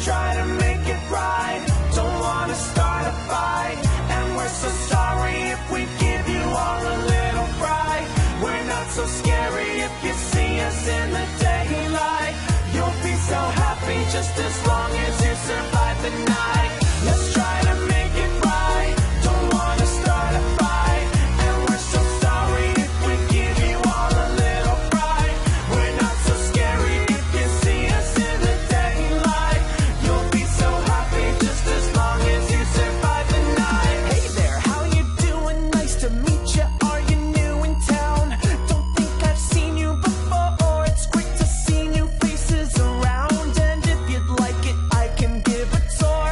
try to make it right. Don't wanna start a fight, and we're so sorry if we give you all a little fright. We're not so scary if you see us in the daylight. You'll be so happy just as long as you survive the night. Let's try to make it right. Don't wanna start a fight, and we're so sorry if we give you all a little fright. We're not so scary if you see us in the daylight. You'll be so happy just as long as you survive the night. Hey there, how you doing? Nice to meet you. Are you new in town? Don't think I've seen you before. It's great to see new faces around, and if you'd like it, I can give a tour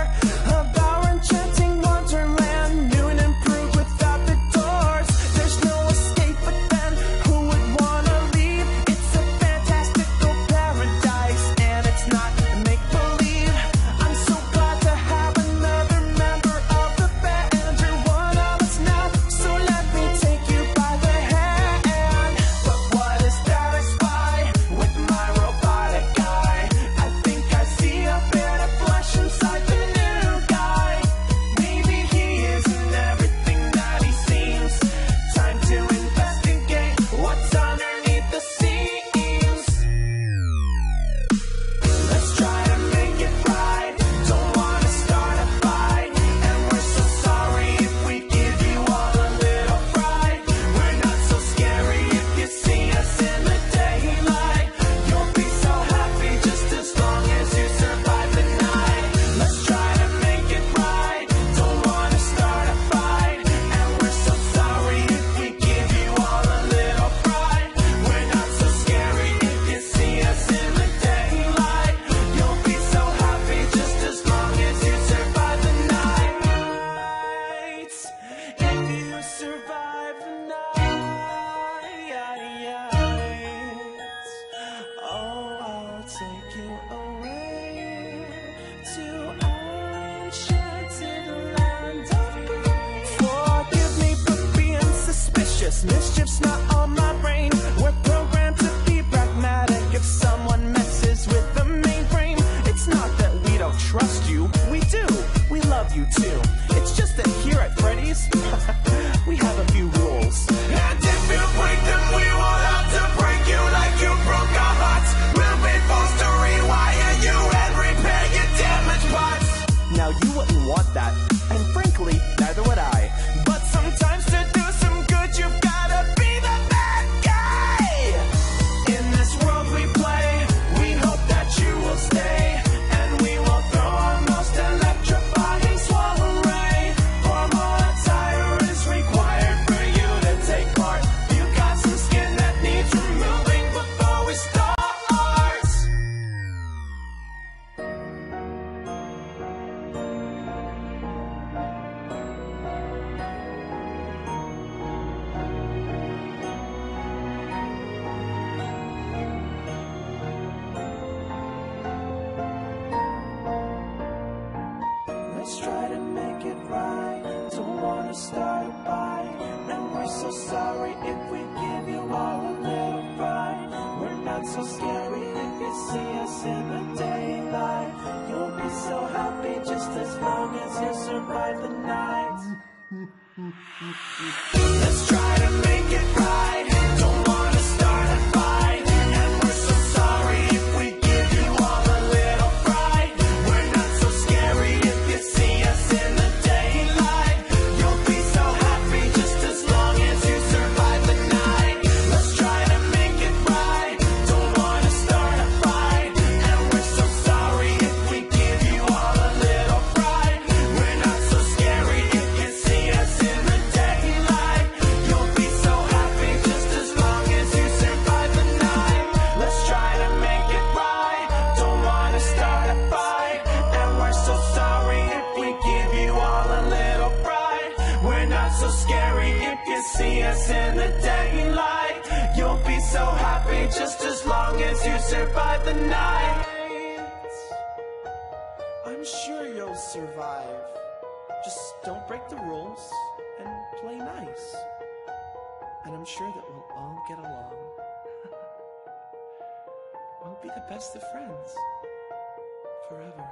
of our enchanting wonderland. New and improved without the doors. There's no escape, but then who would wanna leave? It's a fantastical paradise, and it's not make-believe. I'm so glad to have another member of the band. You're one of us now, so let me take you by the hand. But what is that I spy with my robotic eye? I think I see a bit of flesh inside the new guy. Maybe he isn't everything that he seems. Time to investigate what's underneath the seams. Let's try to make it right. Don't wanna start a fight, and we're so sorry if we give you all a little fright. We're not so scary if you see us in the daylight. You'll be so happy just as long as you survive the night. Let's try to make it right. Don't wanna start a fight, and we're so sorry if we give you all a little fright. We're not so scary if you see us in the daylight. You'll be so happy just as long as you survive the night. If you survive the night, oh, I'll take you away to our enchanted land of grace. Forgive me for being suspicious. Mischief's not on my brain. We're programmed to be pragmatic. If someone messes with the mainframe, it's not that we don't trust you. We do. We love you too. It's just that here at Freddy's, we have a few rules. And if you break them, we will have to break you like you broke our hearts. We'll be forced to rewire you and repair your damaged parts. Now you wouldn't want that, and frankly, neither would I. But sometimes to do some good, you've gotta be the bad guy. In this world we play, we hope that you will stay, and we will throw our most electrifying swallow ray. 4 more attire is required for you to take part. You got some skin that needs removing before we start. Let's try to make it right. Don't wanna start a fight, and we're so sorry if we give you all a little fright. We're not so scary if you see us in the daylight. You'll be so happy just as long as you survive the night. Let's try to make it right. Don't wanna start a fight, and we're so sorry if we give you all a little fright. We're not so scary if you see us in the daylight. You'll be so happy just as long as you survive the night. Let's try to make it right. Don't wanna start a fight, and we're so sorry if we give you all a little fright. We're not so scary if you see us in the daylight. You'll be so happy just as long as you survive the night. Let's try to make it right. Don't wanna start a fight, and we're so sorry if we give you all a little fright. We're not so scary if you see us in the daylight. You'll be so happy just as long as you survive the night. I'm sure you'll survive. Just don't break the rules and play nice. And I'm sure that we'll all get along. We'll be the best of friends forever.